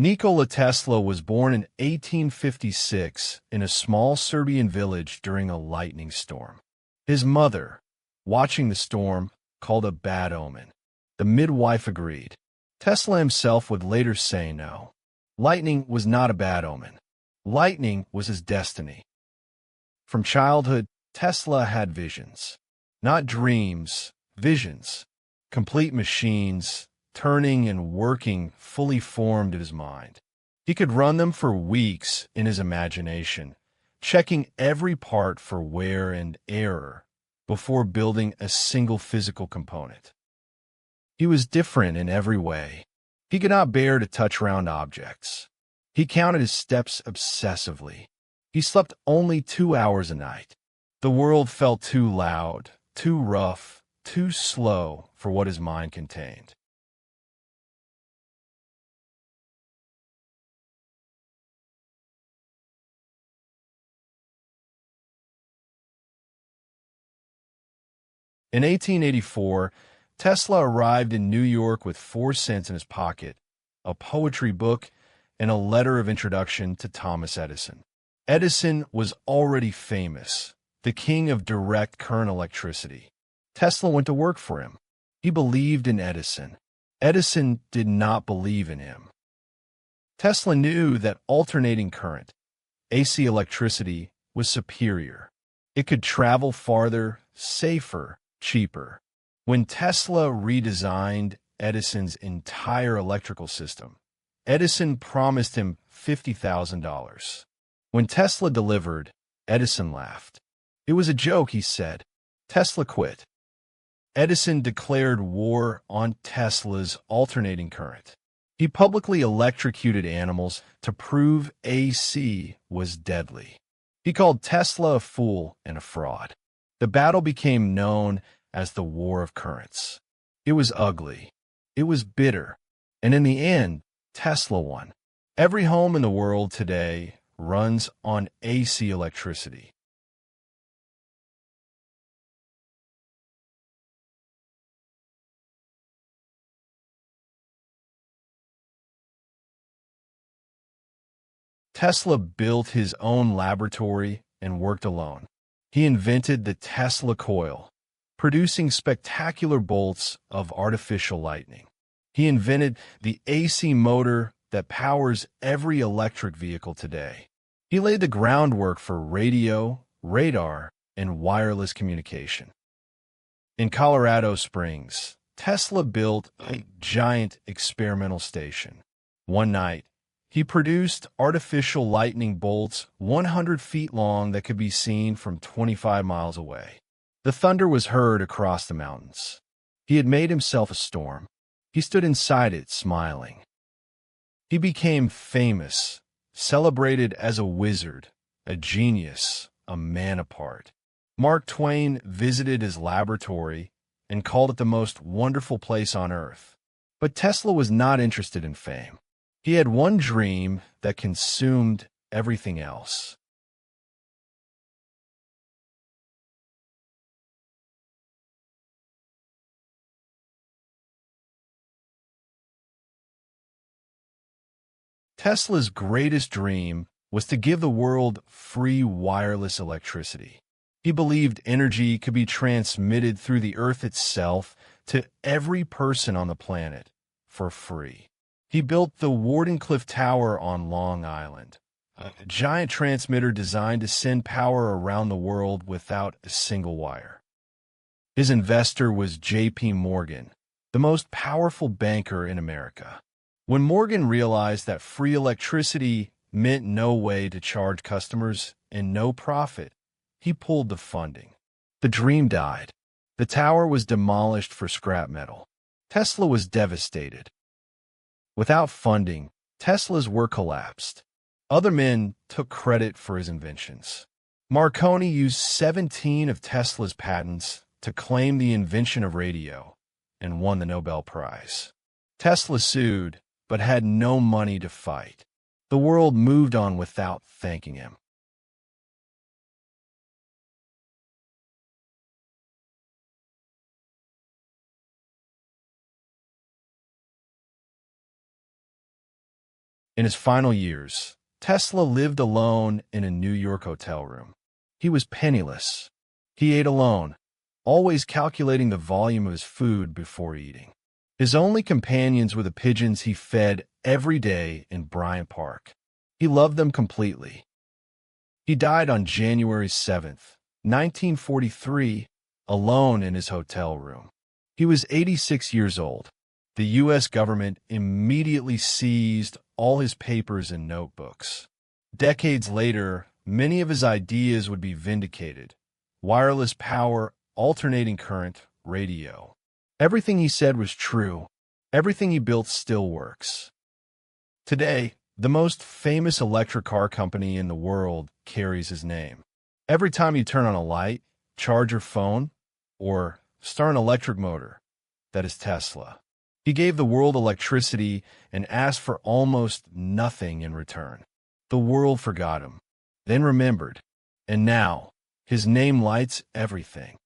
Nikola Tesla was born in 1856 in a small Serbian village during a lightning storm. His mother, watching the storm, called a bad omen. The midwife agreed. Tesla himself would later say no. Lightning was not a bad omen. Lightning was his destiny. From childhood, Tesla had visions. Not dreams, visions. Complete machines, turning and working fully formed in his mind. He could run them for weeks in his imagination, checking every part for wear and error before building a single physical component. He was different in every way. He could not bear to touch round objects. He counted his steps obsessively. He slept only 2 hours a night. The world felt too loud, too rough, too slow for what his mind contained. In 1884, Tesla arrived in New York with 4 cents in his pocket, a poetry book, and a letter of introduction to Thomas Edison. Edison was already famous, the king of direct current electricity. Tesla went to work for him. He believed in Edison. Edison did not believe in him. Tesla knew that alternating current, AC electricity, was superior. It could travel farther, safer, cheaper. When Tesla redesigned Edison's entire electrical system, Edison promised him $50,000. When Tesla delivered, Edison laughed. It was a joke, he said. Tesla quit. Edison declared war on Tesla's alternating current. He publicly electrocuted animals to prove AC was deadly. He called Tesla a fool and a fraud. The battle became known as the War of Currents. It was ugly. It was bitter. And in the end, Tesla won. Every home in the world today runs on AC electricity. Tesla built his own laboratory and worked alone. He invented the Tesla coil, producing spectacular bolts of artificial lightning. He invented the AC motor that powers every electric vehicle today. He laid the groundwork for radio, radar, and wireless communication. In Colorado Springs, Tesla built a giant experimental station. One night, he produced artificial lightning bolts 100 feet long that could be seen from 25 miles away. The thunder was heard across the mountains. He had made himself a storm. He stood inside it, smiling. He became famous, celebrated as a wizard, a genius, a man apart. Mark Twain visited his laboratory and called it the most wonderful place on earth. But Tesla was not interested in fame. He had one dream that consumed everything else. Tesla's greatest dream was to give the world free wireless electricity. He believed energy could be transmitted through the Earth itself to every person on the planet for free. He built the Wardenclyffe Tower on Long Island, a giant transmitter designed to send power around the world without a single wire. His investor was J.P. Morgan, the most powerful banker in America. When Morgan realized that free electricity meant no way to charge customers and no profit, he pulled the funding. The dream died. The tower was demolished for scrap metal. Tesla was devastated. Without funding, Tesla's work collapsed. Other men took credit for his inventions. Marconi used 17 of Tesla's patents to claim the invention of radio and won the Nobel Prize. Tesla sued, but had no money to fight. The world moved on without thanking him. In his final years, Tesla lived alone in a New York hotel room. He was penniless. He ate alone, always calculating the volume of his food before eating. His only companions were the pigeons he fed every day in Bryant Park. He loved them completely. He died on January 7th, 1943, alone in his hotel room. He was 86 years old. The U.S. government immediately seized all his papers and notebooks. Decades later, many of his ideas would be vindicated. Wireless power, alternating current, radio. Everything he said was true. Everything he built still works. Today, the most famous electric car company in the world carries his name. Every time you turn on a light, charge your phone, or start an electric motor, that is Tesla. He gave the world electricity and asked for almost nothing in return. The world forgot him, then remembered, and now his name lights everything.